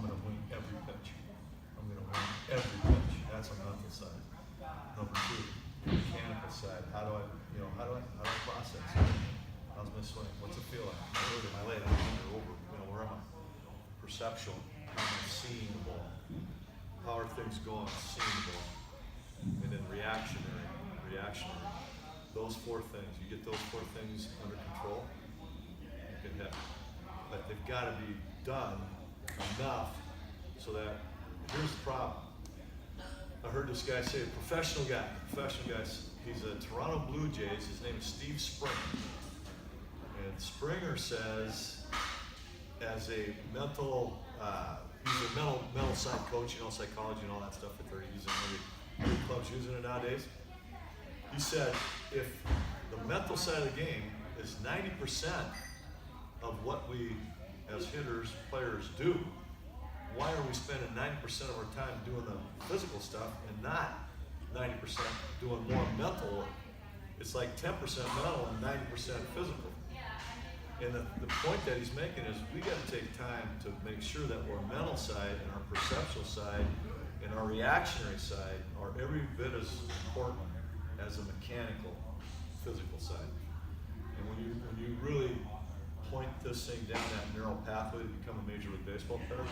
I'm going to win every pitch. I'm going to win every pitch. That's a mental side. Number two, mechanical side. How do I process it? How's my swing? What's it feel like? Am I late? Am I under, over? Where am I? Perceptual. How am I seeing the ball? How are things going? Seeing the ball. And then reactionary. Those four things. You get those four things under control, you can hit. But they've got to be done enough so that, here's the problem. I heard this guy say, professional guy, he's a Toronto Blue Jays, his name is Steve Springer. And Springer says, as a mental, he's a mental side coach, psychology and all that stuff that they're using, every club's using it nowadays. He said, if the mental side of the game is 90% of what we as hitters, players do, why are we spending 90% of our time doing the physical stuff and not 90% doing more mental work? It's like 10% mental and 90% physical. And the point that he's making is we got to take time to make sure that our mental side and our perceptual side and our reactionary side are every bit as important as a mechanical, physical side. And when you really point this thing down that narrow pathway to become a Major League Baseball player,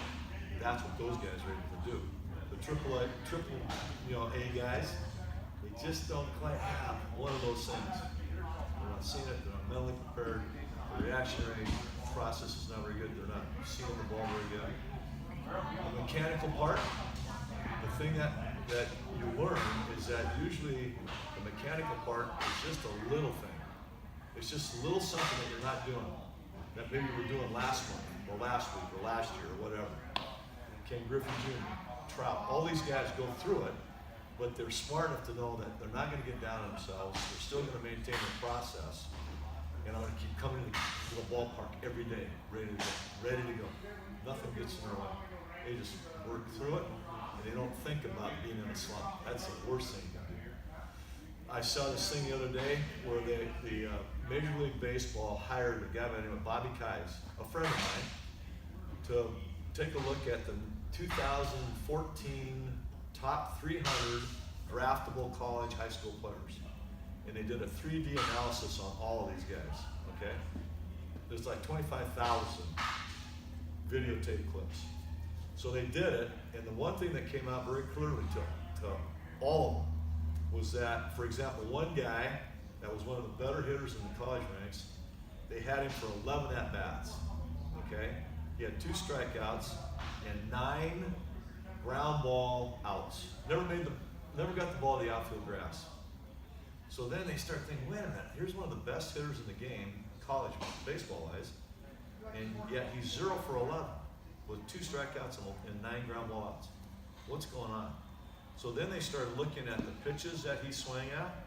that's what those guys are able to do. The triple A guys, they just don't quite have one of those things. They're not seeing it, they're not mentally prepared, the reactionary process is not very good, they're not seeing the ball very good. The mechanical part, the thing that you learn is that usually the mechanical part is just a little thing. It's just a little something that you're not doing, that maybe you were doing last month, or last week, or last year, or whatever. Ken Griffey Jr., Trout, all these guys go through it, but they're smart enough to know that they're not going to get down on themselves, they're still going to maintain the process, and I'm going to keep coming to the ballpark every day, ready to go. Nothing gets in their way. They just work through it, and they don't think about being in a slump. That's the worst thing you can do. I saw this thing the other day where the Major League Baseball hired a guy by the name of Bobby Kais, a friend of mine, to take a look at the 2014 top 300 draftable college high school players. And they did a 3D analysis on all of these guys, okay? There's like 25,000 videotape clips. So they did it, and the one thing that came out very clearly to all of them was that, for example, one guy that was one of the better hitters in the college ranks, they had him for 11 at-bats, okay? He had 2 strikeouts and 9 ground ball outs. Never got the ball to the outfield grass. So then they start thinking, wait a minute, here's one of the best hitters in the game, college baseball-wise, and yet he's 0 for 11 with 2 strikeouts and 9 ground ball outs. What's going on? So then they started looking at the pitches that he swung at.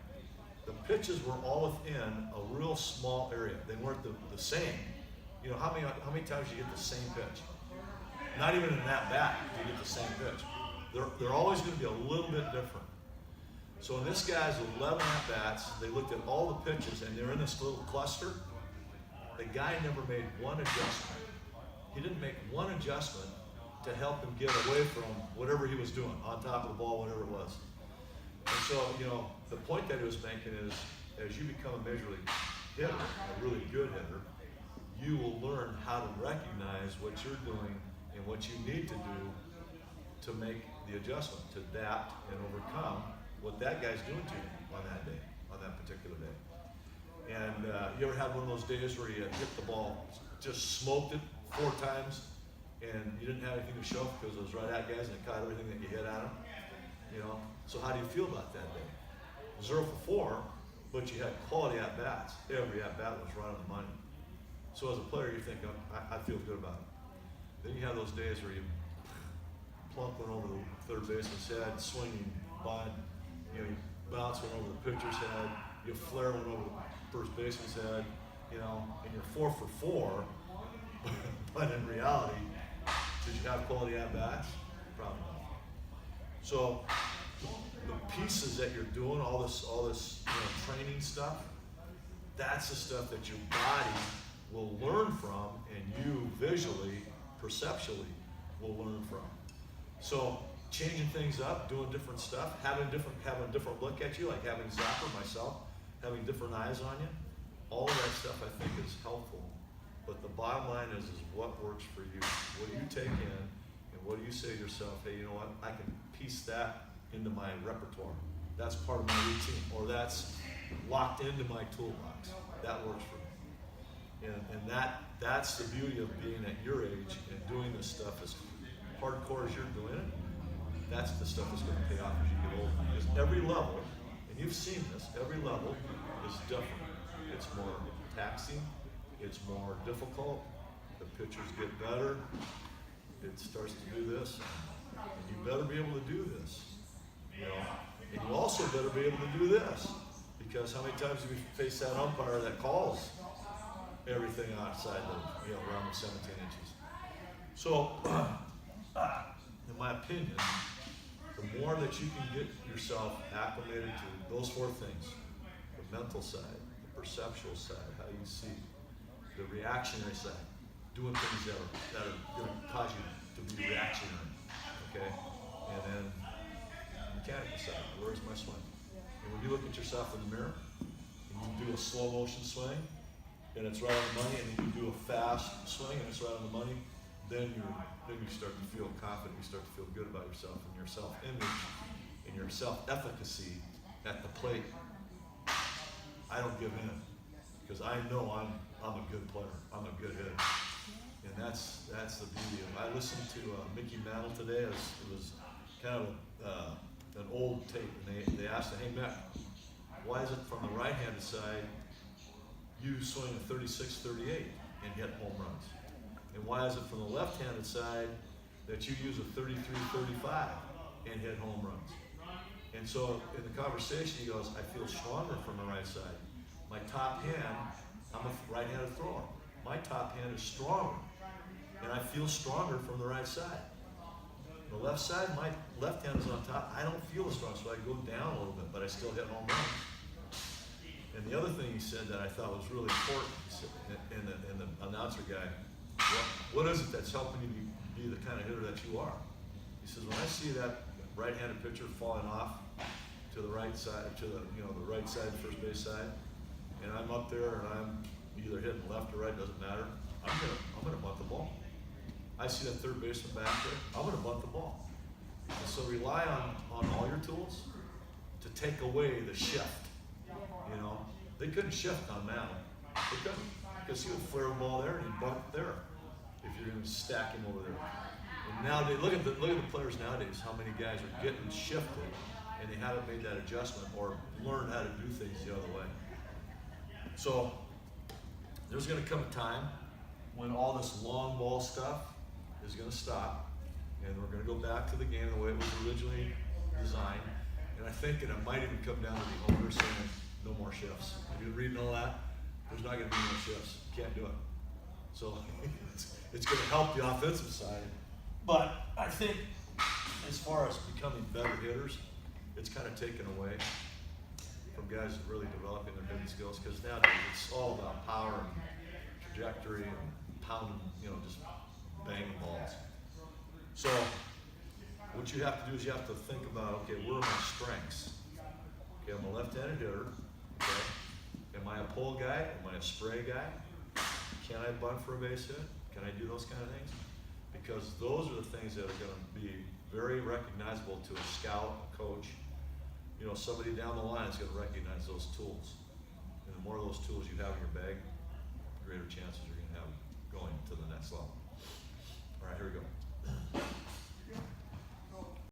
The pitches were all within a real small area. They weren't the same. You know, how many times you get the same pitch? Not even in that bat do you get the same pitch. They're always going to be a little bit different. So in this guy's 11 at-bats, they looked at all the pitches, and they're in this little cluster. The guy never made one adjustment. He didn't make one adjustment to help him get away from whatever he was doing, on top of the ball, whatever it was. And so, the point that he was making is, as you become a Major League hitter, a really good hitter, you will learn how to recognize what you're doing and what you need to do to make the adjustment, to adapt and overcome what that guy's doing to you on that day, on that particular day. And you ever had one of those days where you hit the ball, just smoked it 4 times, and you didn't have anything to show because it was right at guys and it caught everything that you hit at them? So how do you feel about that day? 0 for 4, but you had quality at-bats. Every at-bat was right on the money. So as a player, you think, I feel good about it. Then you have those days where you plunk one over the third baseman's head, swinging bunt, you bounce one over the pitcher's head, you flare one over the first baseman's head, and you're 4 for 4, but in reality, did you have quality at-bats? Probably not. So the pieces that you're doing, all this training stuff, that's the stuff that your body will learn from, and you visually, perceptually, will learn from. So changing things up, doing different stuff, having a different look at you, like having Zapper, myself, having different eyes on you, all of that stuff I think is helpful. But the bottom line is what works for you. What do you take in, and what do you say to yourself, hey, you know what, I can piece that into my repertoire. That's part of my routine, or that's locked into my toolbox. That works for me. And that's the beauty of being at your age and doing this stuff as hardcore as you're doing it. That's the stuff that's going to pay off as you get older. Because every level, and you've seen this, every level is different. It's more taxing, it's more difficult, the pitchers get better, it starts to do this, and you better be able to do this, you know, and you also better be able to do this, because how many times have we faced that umpire that calls everything outside the, you know, around the 17 inches. So, in my opinion, the more that you can get yourself acclimated to those four things, the mental side, the perceptual side, how you see, the reactionary side, doing things that are going to cause you to be reactionary, okay? And then the mechanical side, where's my swing? And when you look at yourself in the mirror, and you do a slow motion swing, and it's right on the money, and then you do a fast swing, and it's right on the money, then you start to feel confident, you start to feel good about yourself and your self-image and your self-efficacy at the plate. I don't give in, because I know I'm a good player, I'm a good hitter. And that's the beauty of it. I listened to Mickey Mantle today. It was kind of an old tape, and they asked him, hey Mick, why is it from the right-handed side you swing a 36-38 and hit home runs? And why is it from the left-handed side that you use a 33-35 and hit home runs? And so in the conversation, he goes, I feel stronger from the right side. My top hand, I'm a right-handed thrower. My top hand is stronger, and I feel stronger from the right side. The left side, my left hand is on top. I don't feel as strong, so I go down a little bit, but I still hit home runs. And the other thing he said that I thought was really important, and the announcer guy, what is it that's helping you be the kind of hitter that you are? He says, when I see that right-handed pitcher falling off to the right side, to the right side, first base side, and I'm up there and I'm either hitting left or right, doesn't matter. I'm gonna bunt the ball. I see that third baseman back there, I'm gonna bunt the ball. And so rely on all your tools to take away the shift. You know, they couldn't shift on Mantle. They couldn't, because he would flare a ball there and he'd bunt there if you're going to stack him over there. And nowadays, look at the players nowadays. How many guys are getting shifted and they haven't made that adjustment or learned how to do things the other way. So there's going to come a time when all this long ball stuff is going to stop, and we're going to go back to the game the way it was originally designed. And I think that it might even come down to the owner saying, no more shifts. Have you reading all that? There's not going to be no shifts. Can't do it. So it's going to help the offensive side. But I think as far as becoming better hitters, it's kind of taken away from guys really developing their hitting skills, because nowadays it's all about power and trajectory and pounding, just banging balls. So what you have to do is you have to think about, okay, where are my strengths? Okay, I'm a left-handed hitter. Okay, am I a pull guy? Am I a spray guy? Can I bunt for a base hit? Can I do those kind of things? Because those are the things that are going to be very recognizable to a scout, a coach. Somebody down the line is going to recognize those tools. And the more of those tools you have in your bag, the greater chances you're going to have